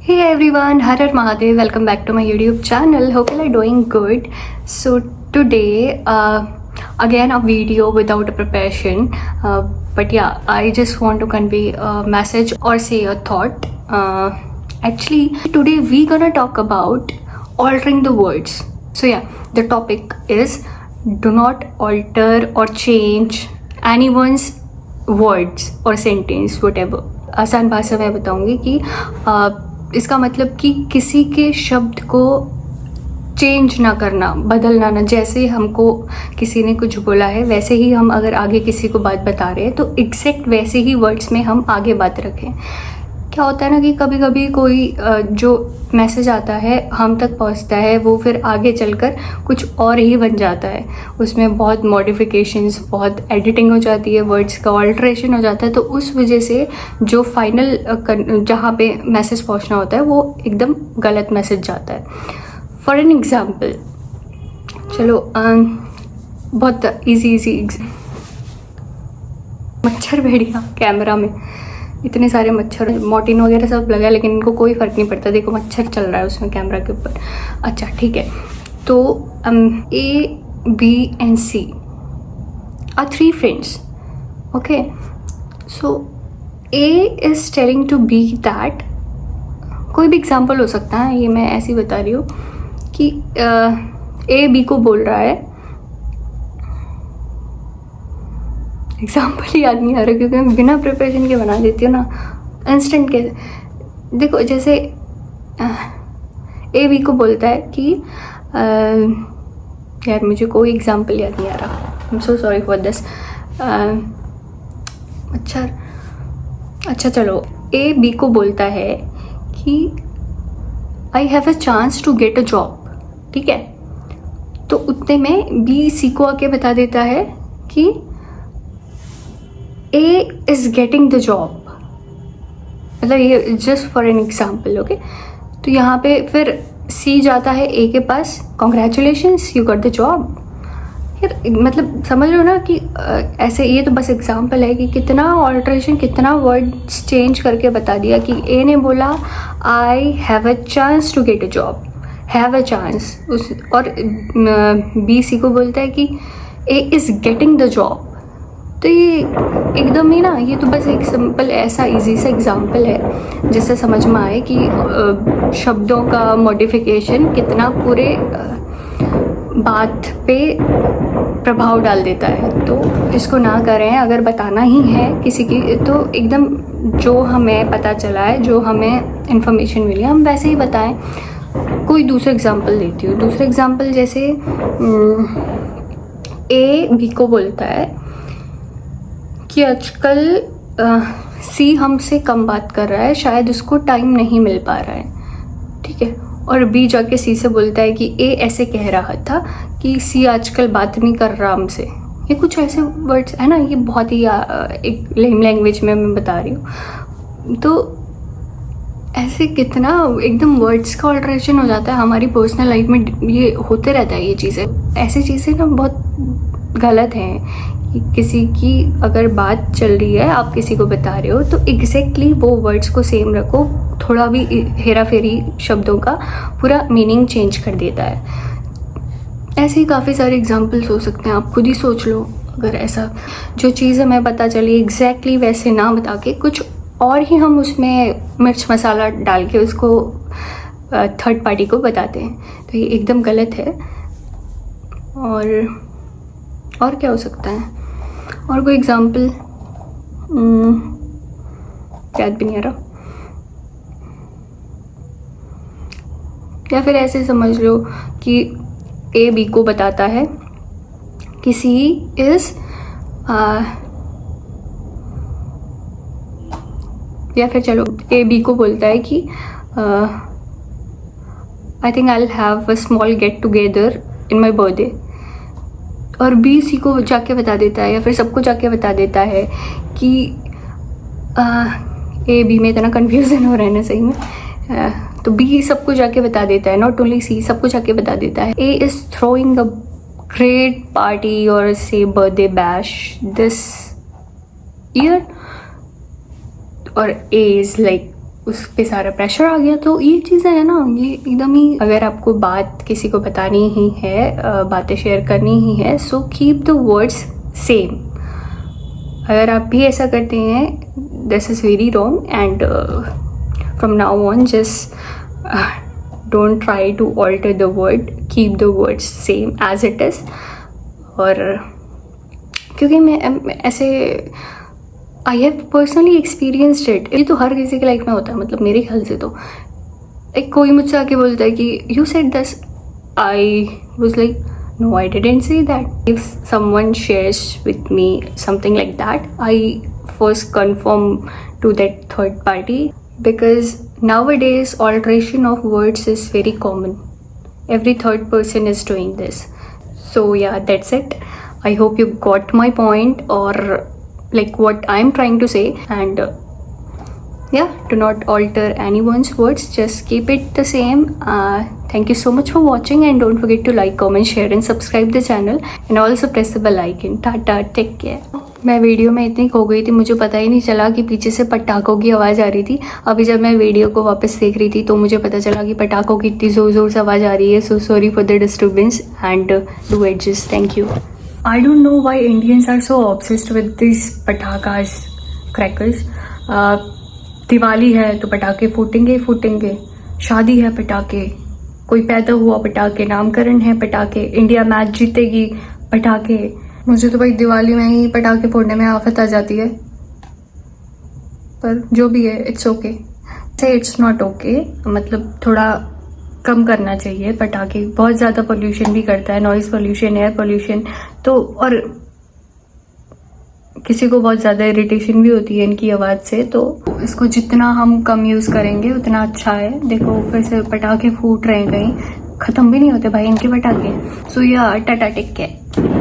Hey everyone, Har Har Mahadev, welcome back to my YouTube channel. Hope you are doing good. So today, again a video without a preparation. But yeah, I just want to convey a message or say a thought. Actually, today we gonna talk about altering the words. So yeah, the topic is do not alter or change anyone's words और sentence whatever। आसान भाषा में बताऊंगी कि इसका मतलब कि किसी के शब्द को चेंज ना करना, बदलना ना। जैसे हमको किसी ने कुछ बोला है वैसे ही हम अगर आगे किसी को बात बता रहे हैं तो एग्जैक्ट वैसे ही वर्ड्स में हम आगे बात रखें। क्या होता है ना कि कभी कभी कोई जो मैसेज आता है हम तक पहुंचता है वो फिर आगे चलकर कुछ और ही बन जाता है। उसमें बहुत मॉडिफिकेशंस, बहुत एडिटिंग हो जाती है, वर्ड्स का ऑल्ट्रेशन हो जाता है। तो उस वजह से जो फाइनल जहाँ पे मैसेज पहुंचना होता है वो एकदम गलत मैसेज जाता है। फॉर एन एग्ज़ाम्पल, चलो बहुत इजी मच्छर भेड़िया कैमरा में इतने सारे मच्छर, मॉर्टिन वगैरह सब लगा है लेकिन इनको कोई फ़र्क नहीं पड़ता। देखो मच्छर चल रहा है उसमें कैमरा के ऊपर। अच्छा ठीक है, तो A, B and C are 3 friends. Okay, so A is telling to B that, कोई भी एग्जांपल हो सकता है, ये मैं ऐसे ही बता रही हूँ कि A B को बोल रहा है। एग्जाम्पल याद नहीं आ रहा क्योंकि मैं बिना प्रिपरेशन के बना देती हूँ ना, इंस्टेंट के। देखो जैसे ए बी को बोलता है कि यार मुझे कोई एग्जाम्पल याद नहीं आ रहा, I am so sorry for this. अच्छा चलो, ए बी को बोलता है कि I have a chance to get a job. ठीक है, तो उतने में बी सी को आके बता देता है कि A is getting the job। मतलब ये just for an example. Okay, तो यहाँ पे फिर C जाता है A के पास, congratulations you got the job. फिर मतलब समझ लो ना कि ऐसे, ये तो बस एग्जाम्पल है कि कितना ऑल्ट्रेशन, कितना वर्ड्स चेंज करके बता दिया कि A ने बोला I have a chance to get a job, have a chance उस, और B C को बोलता है कि A is getting the job. तो ये एकदम ही ना, ये तो बस एक सिंपल ऐसा इजी सा एग्जांपल है जिससे समझ में आए कि शब्दों का मॉडिफिकेशन कितना पूरे बात पे प्रभाव डाल देता है। तो इसको ना करें। अगर बताना ही है किसी की तो एकदम जो हमें पता चला है, जो हमें इन्फॉर्मेशन मिली हम वैसे ही बताएं। कोई दूसरा एग्जांपल देती हूँ। दूसरा एग्जांपल जैसे ए बी को बोलता है कि आजकल सी हमसे कम बात कर रहा है, शायद उसको टाइम नहीं मिल पा रहा है। ठीक है, और बी जाके सी से बोलता है कि ए ऐसे कह रहा था कि सी आजकल बात नहीं कर रहा हमसे। ये कुछ ऐसे वर्ड्स है ना, ये बहुत ही एक लेम लैंग्वेज में मैं बता रही हूँ। तो ऐसे कितना एकदम वर्ड्स का ऑल्ट्रेशन हो जाता है हमारी पर्सनल लाइफ में। ये होते रहता है ये चीज़ें, ऐसी चीज़ें ना बहुत गलत हैं। किसी की अगर बात चल रही है, आप किसी को बता रहे हो तो एग्जैक्टली वो वर्ड्स को सेम रखो। थोड़ा भी हेरा फेरी शब्दों का पूरा मीनिंग चेंज कर देता है। ऐसे ही काफ़ी सारे एग्जांपल्स हो सकते हैं, आप खुद ही सोच लो। अगर ऐसा जो चीज़ हमें पता चली एग्जैक्टली वैसे ना बता के कुछ और ही हम उसमें मिर्च मसाला डाल के उसको थर्ड पार्टी को बताते हैं, तो ये एकदम गलत है। और क्या हो सकता है? और कोई एग्जाम्पल याद भी नहीं आ रहा। या फिर ऐसे समझ लो कि ए बी को बताता है कि सी इज, या फिर चलो ए बी को बोलता है कि I think I will have a small get together in my birthday. और बी सी को जाके बता देता है या फिर सबको जाके बता देता है कि ए बी में इतना कन्फ्यूज़न हो रहा है ना सही में। तो बी सबको जाके बता देता है, नॉट ओनली सी, सबको जाके बता देता है A is throwing a great party और से बर्थडे बैश दिस ईयर, और ए इज़ लाइक उस पे सारा प्रेशर आ गया। तो ये चीज़ें है ना, ये एकदम ही, अगर आपको बात किसी को बतानी ही है, बातें शेयर करनी ही है, so keep the words same. अगर आप भी ऐसा करते हैं, this is very wrong, and from now on just don't try to alter the word, keep the words same as it is. और क्योंकि मैं ऐसे I have personally experienced it. ये तो हर किसी की लाइफ में होता है, मतलब मेरे ख्याल से तो एक कोई मुझसे आके बोलता है कि you said this, I was like no, I didn't say that. If someone shares with me something like that, I first confirm to that third party, because nowadays alteration of words is very common. Every third person is doing this. So yeah, that's it. I hope you got my point, or like what I'm trying to say. And yeah, do not alter anyone's words, just keep it the same. Thank you so much for watching, and don't forget to like, comment, share and subscribe the channel, and also press the bell icon. Tata, take care. मैं video में इतनी खो गई थी, मुझे पता ही नहीं चला कि पीछे से पटाखों की आवाज़ आ रही थी। अभी जब मैं वीडियो को वापस देख रही थी तो मुझे पता चला कि पटाखों की इतनी ज़ोर ज़ोर से आवाज़ आ रही है। So sorry for the disturbance, and do adjust. Thank you. I don't know why Indians are so obsessed with this patakhas, crackers. Diwali है तो पटाखे फूटेंगे फूटेंगे, शादी है पटाखे, कोई पैदा हुआ पटाखे, नामकरण है पटाखे, इंडिया मैच जीतेगी पटाखे। मुझे तो भाई दिवाली में ही पटाखे फोड़ने में आफत आ जाती है, पर जो भी है इट्स ओके। से इट्स नॉट ओके, मतलब थोड़ा कम करना चाहिए पटाखे, बहुत ज़्यादा पोल्यूशन भी करता है, नॉइज़ पोल्यूशन, एयर पोल्यूशन। तो और किसी को बहुत ज़्यादा इरिटेशन भी होती है इनकी आवाज़ से, तो इसको जितना हम कम यूज़ करेंगे उतना अच्छा है। देखो फिर से पटाखे फूट रहे हैं, कहीं ख़त्म भी नहीं होते भाई इनके पटाखे। सो या टाटा, टेक केयर।